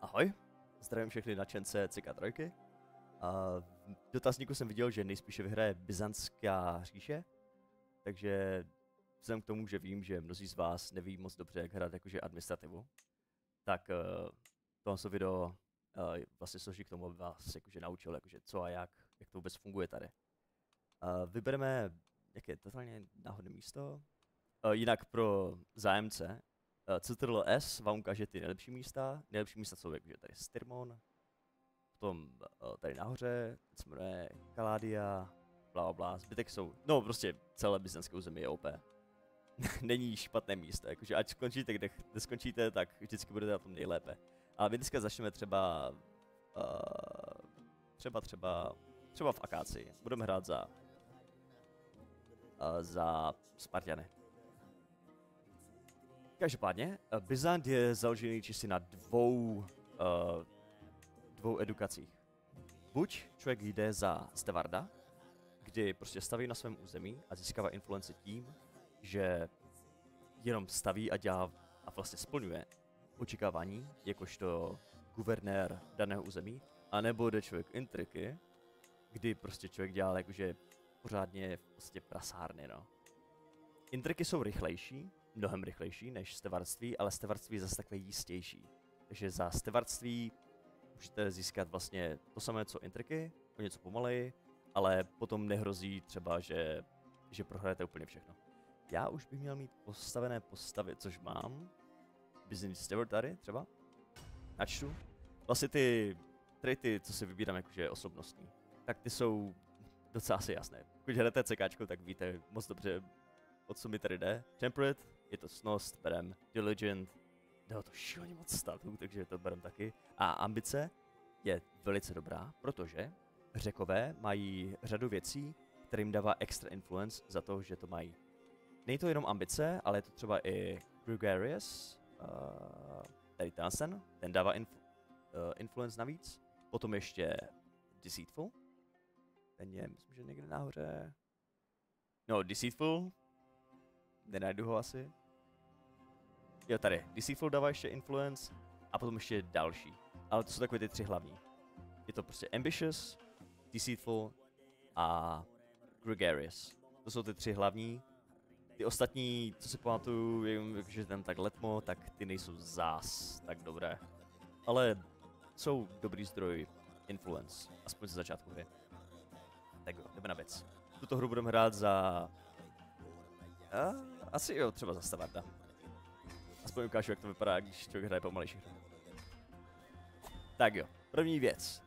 Ahoj, zdravím všechny nadšence CK3. V dotazníku jsem viděl, že nejspíše vyhraje Byzantská říše, takže vzhledem k tomu, že vím, že mnozí z vás neví moc dobře, jak hrát jakože administrativu, tak tohle video vlastně složí k tomu, aby vás jakože naučil, jakože co a jak to vůbec funguje tady. Vybereme jaké totálně náhodné místo. Jinak pro zájemce, Ctrl+S vám ukáže ty nejlepší místa. Nejlepší místa jsou jakože tady Styrmon, potom tady nahoře, se jmenuje Kaládia, bla. Zbytek jsou, no prostě celé byzantské území je OP. Není špatné místo, jakože ať skončíte, kde skončíte, tak vždycky budete na tom nejlépe. Ale my dneska začneme třeba v Akácii. Budeme hrát za Spartiany. Každopádně, Byzant je založený čistě na dvou edukacích. Buď člověk jde za Stevarda, kdy prostě staví na svém území a získává influenci tím, že jenom staví a dělá a vlastně splňuje očekávání, jakožto guvernér daného území, anebo jde člověk intriky, kdy prostě člověk dělá jakože pořádně v podstatě prasárny, no. Intriky jsou rychlejší, mnohem rychlejší než stevardství, ale stevardství je zase takové jistější. Takže za stevardství můžete získat vlastně to samé co intriky, o něco pomaleji, ale potom nehrozí třeba, že prohrajete úplně všechno. Já už bych měl mít postavené postavy, což mám. Business Steward tady třeba. Načtu. Vlastně ty traity, co si vybírám jakože osobnostní, tak ty jsou docela asi jasné. Pokud hrajete CKčko, tak víte moc dobře, o co mi tady jde. Temperate, je to ctnost, berem. Diligent, jde o to šíleně moc statů, takže to berem taky. A ambice je velice dobrá, protože Řekové mají řadu věcí, které jim dává extra influence za to, že to mají. Není to jenom ambice, ale je to třeba i Gregarious, tady ten dává influence navíc. Potom ještě Deceitful, ten je, myslím, že někde nahoře. No, Deceitful, nenajdu ho asi. Jo, tady, Deceitful dává ještě influence a potom ještě další. Ale to jsou takové ty tři hlavní. Je to prostě Ambitious, Deceitful a Gregarious. To jsou ty tři hlavní. Ty ostatní, co si pamatuju, že ten tak letmo, tak ty nejsou zás tak dobré. Ale jsou dobrý zdroj influence, aspoň ze začátku hry. Tak jo, jdeme na věc. Tuto hru budeme hrát za... asi jo, třeba za Stevarda. Aspoň ukážu, jak to vypadá, když člověk hraje pomalejší hru. Tak jo, první věc.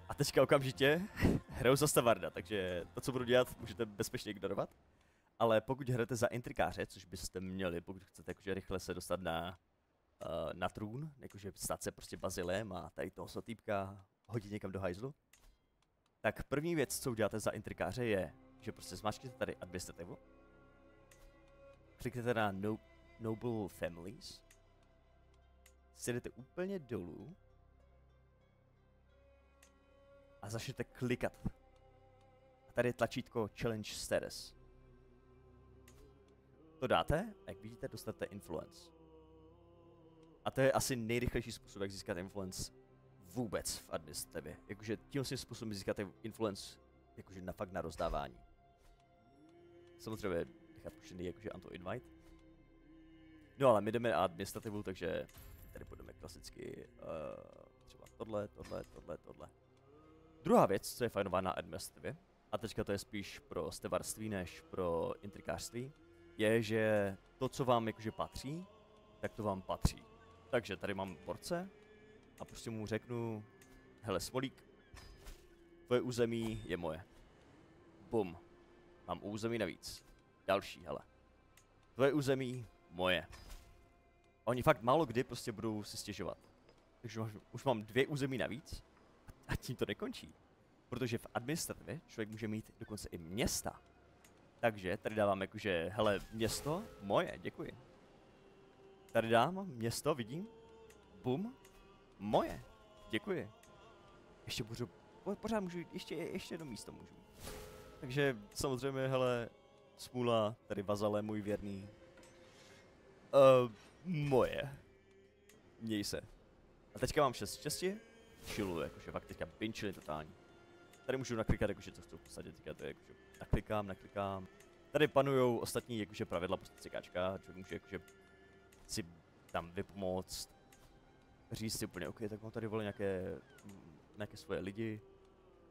A teďka okamžitě hraju za Stevarda, takže to, co budu dělat, můžete bezpečně ignorovat. Ale pokud hrajete za intrikáře, což byste měli, pokud chcete jakože rychle se dostat na trůn, jakože stát se prostě bazilem a tady toho týpka hodit někam do hajzlu, tak první věc, co uděláte za intrikáře, je, že prostě zmáčknete tady administrativu, kliknete na Noble Families, sjedete úplně dolů a začnete klikat. A tady je tlačítko Challenge Status. To dáte a jak vidíte, dostanete influence. A to je asi nejrychlejší způsob, jak získat influence vůbec v administrativě. Jakože tím způsobem získáte influence jakože fakt na rozdávání. Samozřejmě nechat puštěný jakože anto-invite. No ale my jdeme na administrativu, takže tady budeme klasicky třeba tohle. Druhá věc, co je fajnová na administrativě, a teďka to je spíš pro stevardství než pro intrikářství, je, že to, co vám jakože patří, tak to vám patří. Takže tady mám porce a prostě mu řeknu, hele Smolík, tvoje území je moje. Bum. Mám území navíc. Další, hele. Tvoje území, moje. Oni fakt málo kdy prostě budou si stěžovat. Takže už mám 2 území navíc a tím to nekončí. Protože v administrativě člověk může mít dokonce i města. Takže tady dávám jakože, hele, město, moje, děkuji. Tady dám město, vidím, bum, moje, děkuji. Ještě můžu, pořád můžu, ještě jedno místo můžu. Takže samozřejmě, hele, smůla, tady vazale, můj věrný. Moje. Měj se. A teďka mám 6 štěstí, chilluju, jakože fakt teďka pinčili totální. Tady můžu naklikat, jakože co chci v podstatě, teďka to je jakože naklikám. Tady panujou ostatní jakože pravidla, prostě cikáčka, člověk může jakože si tam vypomoct, říct si úplně, OK, tak mám tady vole nějaké svoje lidi,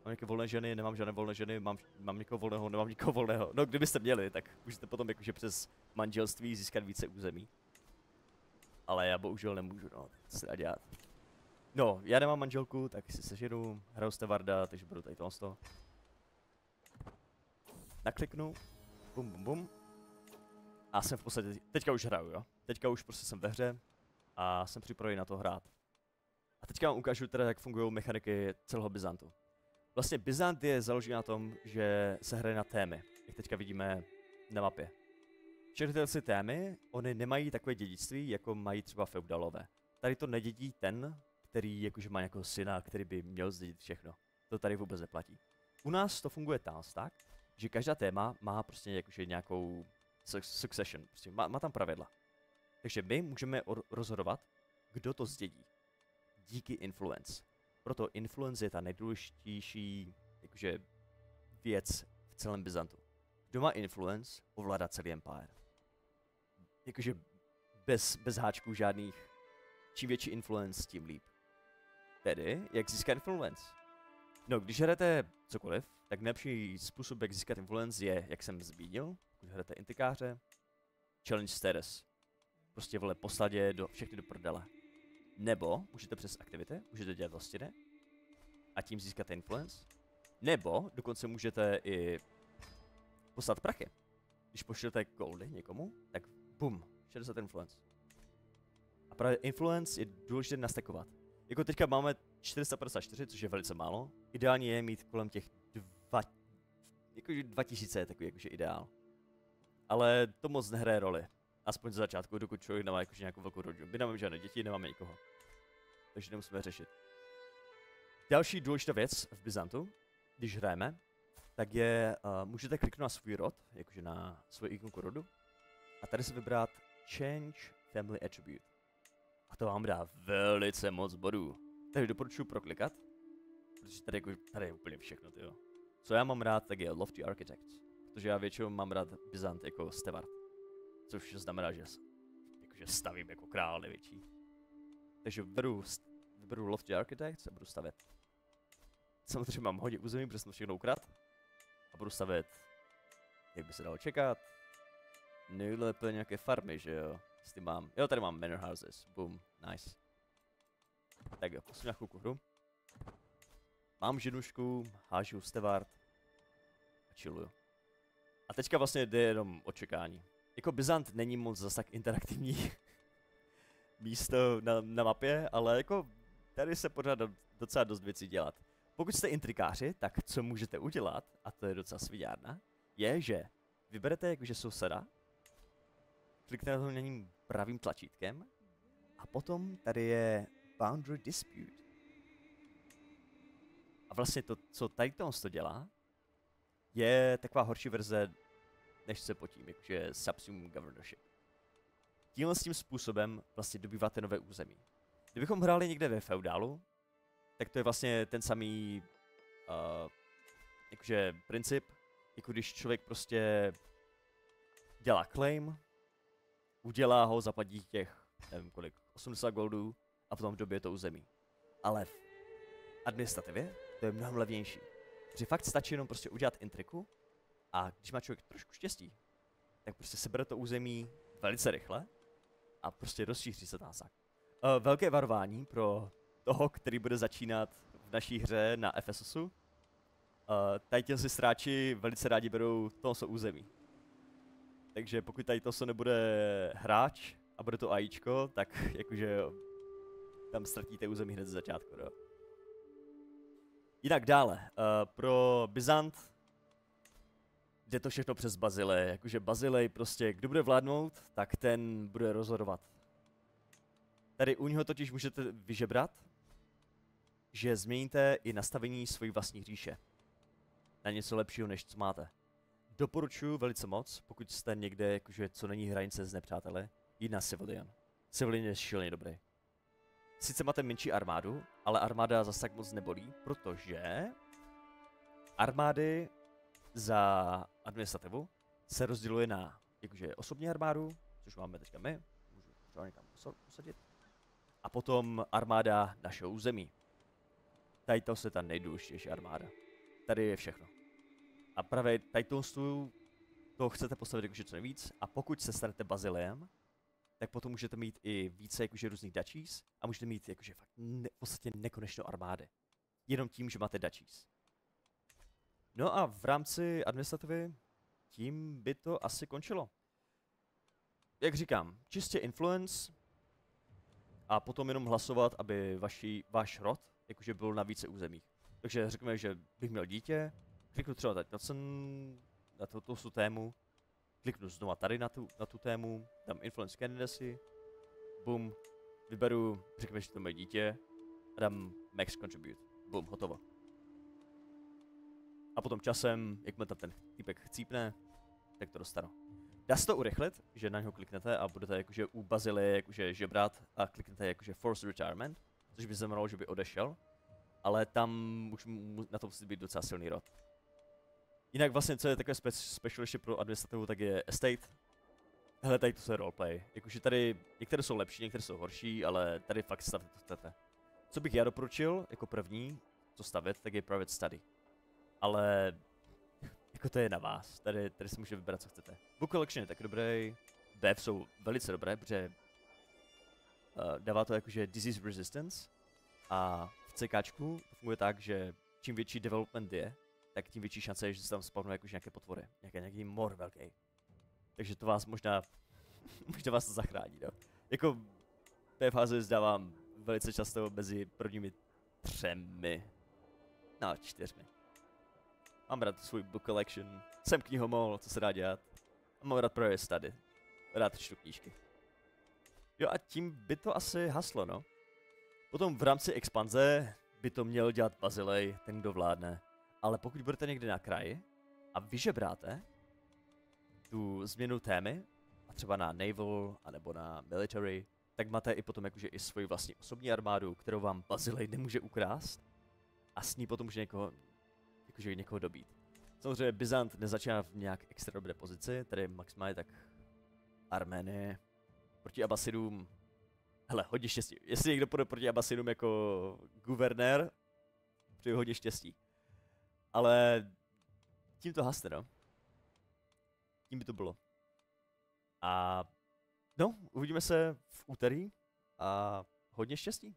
mám nějaké volné ženy, nemám žádné volné ženy, mám někoho volného, nemám nikoho volného. No kdybyste měli, tak můžete potom jakože přes manželství získat více území. Ale já bohužel nemůžu, no, co se dá dělat. No, já nemám manželku, tak si seženu, hraju Stevarda, takže budu tady tohle. Nakliknu, bum. A jsem v podstatě, teďka už hraju, jo. Teďka už prostě jsem ve hře a jsem připravený na to hrát. A teďka vám ukážu teda, jak fungují mechaniky celého Byzantu. Vlastně Byzant je založený na tom, že se hraje na témy, jak teďka vidíme na mapě. Všechny tyhle témy, oni nemají takové dědictví, jako mají třeba feudalové. Tady to nedědí ten, který jakože má nějakého syna, který by měl zdědit všechno. To tady vůbec neplatí. U nás to funguje tak, že každá téma má prostě jakože nějakou succession, prostě má tam pravidla. Takže my můžeme rozhodovat, kdo to zdědí. Díky influence. Proto influence je ta nejdůležitější jakože věc v celém Byzantu. Kdo má influence, ovládá celý empire. Jakože bez háčků žádných. Čím větší influence, tím líp. Tedy, jak získat influence? No, když hrajete cokoliv, tak nejlepší způsob, jak získat influence je, jak jsem zmínil, když hrajete intikáře, challenge status. Prostě vole poslat je všechny do prdele. Nebo můžete přes aktivity, můžete dělat hostiny a tím získat influence. Nebo dokonce můžete i poslat prachy. Když pošlete goldy někomu, tak bum, 60 influence. A právě influence je důležité nastekovat. Jako teďka máme 454, což je velice málo. Ideální je mít kolem těch 2000 je takový jakože ideál. Ale to moc nehraje roli. Aspoň z začátku, dokud člověk nemá jakože nějakou velkou rodinu. My nemáme žádné děti, nemáme nikoho. Takže nemusíme řešit. Další důležitá věc v Byzantu, když hrajeme, tak je, můžete kliknout na svůj rod, jakože na svoji ikonku rodu. A tady si vybrat Change Family Attribute. A to vám dá velice moc bodů. Takže doporučuji proklikat, protože tady je úplně všechno, tyjo. Co já mám rád, tak je Lofty Architects, protože já většinou mám rád Byzant jako Stevard. Což znamená, že jakože stavím jako král největší. Takže vyberu Lofty Architects a budu stavět. Samozřejmě mám hodně území, protože jsem všechno ukradl. A budu stavět, jak by se dalo čekat, nejlépe nějaké farmy, že jo. Jestli mám, jo, tady mám manor houses, boom, nice. Tak jo, posunu na chvilku hru. Mám ženušku, hážu Stevard a chilluju. A teďka vlastně jde jenom o čekání. Jako Byzant není moc zase tak interaktivní místo na mapě, ale jako tady se pořád docela dost věcí dělat. Pokud jste intrikáři, tak co můžete udělat, a to je docela sviňárna, je, že vyberete jakože souseda, kliknete na něm pravým tlačítkem a potom tady je Boundary Dispute. A vlastně to, co tady to dělá, je taková horší verze, než se potím, jakože Subsume Governorship. Tímhle s tím způsobem vlastně dobýváte nové území. Kdybychom hráli někde ve feudálu, tak to je vlastně ten samý jakože princip, jako když člověk prostě dělá claim, udělá ho, zaplatí těch, nevím kolik, 80 goldů a potom dobije to území. Ale v administrativě to je mnohem levnější. Protože fakt stačí jenom prostě udělat intriku a když má člověk trošku štěstí, tak prostě sebere to území velice rychle a prostě rozšíří se tásák. Velké varování pro toho, který bude začínat v naší hře na FSSu. Tady si stráči velice rádi berou to území. Takže pokud tady to nebude hráč a bude to AIčko, tak jakože tam ztratíte území hned ze začátku. No. Jinak dále, pro Byzant jde to všechno přes Bazilej, jakože Bazilej prostě, kdo bude vládnout, tak ten bude rozhodovat. Tady u něho totiž můžete vyžebrat, že změníte i nastavení svojí vlastní říše na něco lepšího, než co máte. Doporučuji velice moc, pokud jste někde, jakože co není hranice s nepřáteli, jít na Civilian. Civilian je šíleně dobrý. sice máte menší armádu, ale armáda zase tak moc nebolí, protože armády za administrativu se rozděluje na jakože osobní armádu, což máme teďka my, můžu třeba někam posadit, a potom armáda našeho území. Tady to je ta nejdůležitější armáda. Tady je všechno. A právě tady to chcete postavit jakože co nejvíc, a pokud se stanete Baziliem, tak potom můžete mít i více jakože různých duchies a můžete mít jakože fakt v podstatě nekonečnou armády. Jenom tím, že máte duchies. No a v rámci administrativy tím by to asi končilo. Jak říkám, čistě influence a potom jenom hlasovat, aby váš rod jakože byl na více územích. Takže řekněme, že bych měl dítě, kliknu třeba tady na tuto tému, kliknu znova tady na tu tému, dám influence candidacy, boom, vyberu, řekněme, že to moje dítě a dám max contribute, boom, hotovo. A potom časem, jakmile tam ten týpek chcípne, tak to dostanu. Dá se to urychlit, že na něho kliknete a budete jakože u Bazilie jakože žebrat a kliknete jakože forced retirement, což by znamenalo, že by odešel, ale tam už na to musí být docela silný rod. Jinak vlastně, co je takové special ještě pro administrativu, tak je estate. Hele, tady to je roleplay. Jakože tady, některé jsou lepší, některé jsou horší, ale tady fakt stavit to chcete. Co bych já doporučil, jako první, co stavit, tak je private study. Ale jako to je na vás, tady si můžete vybrat, co chcete. Book collection je taky dobrý, Bev jsou velice dobré, protože dává to jakože disease resistance a v CKčku to funguje tak, že čím větší development je, tak tím větší šance je, že se tam spavnou jakože nějaké potvory, nějaký mor velký. Takže to vás možná vás to zachrání, no. Jako v té fázi zdávám velice často mezi prvními 3, no 4. Mám rád svůj book collection, jsem knihomol, co se dá dělat. A mám rád private study, rád čtu knížky. Jo a tím by to asi haslo, no. Potom v rámci expanze by to měl dělat Bazilej, ten kdo vládne. Ale pokud budete někde na kraji a vyžebráte tu změnu témy, a třeba na naval, anebo na military, tak máte i potom jakože i svoji vlastní osobní armádu, kterou vám Bazilej nemůže ukrást. A s ní potom může někoho dobít. Samozřejmě Byzant nezačíná v nějak extra dobré pozici, tady maximálně tak Arménie. Proti Abasidům, hele, hodně štěstí. Jestli někdo půjde proti Abasidům jako guvernér, přeju hodně štěstí. Ale tím to hasne, no. Tím by to bylo. A no, uvidíme se v úterý a hodně štěstí.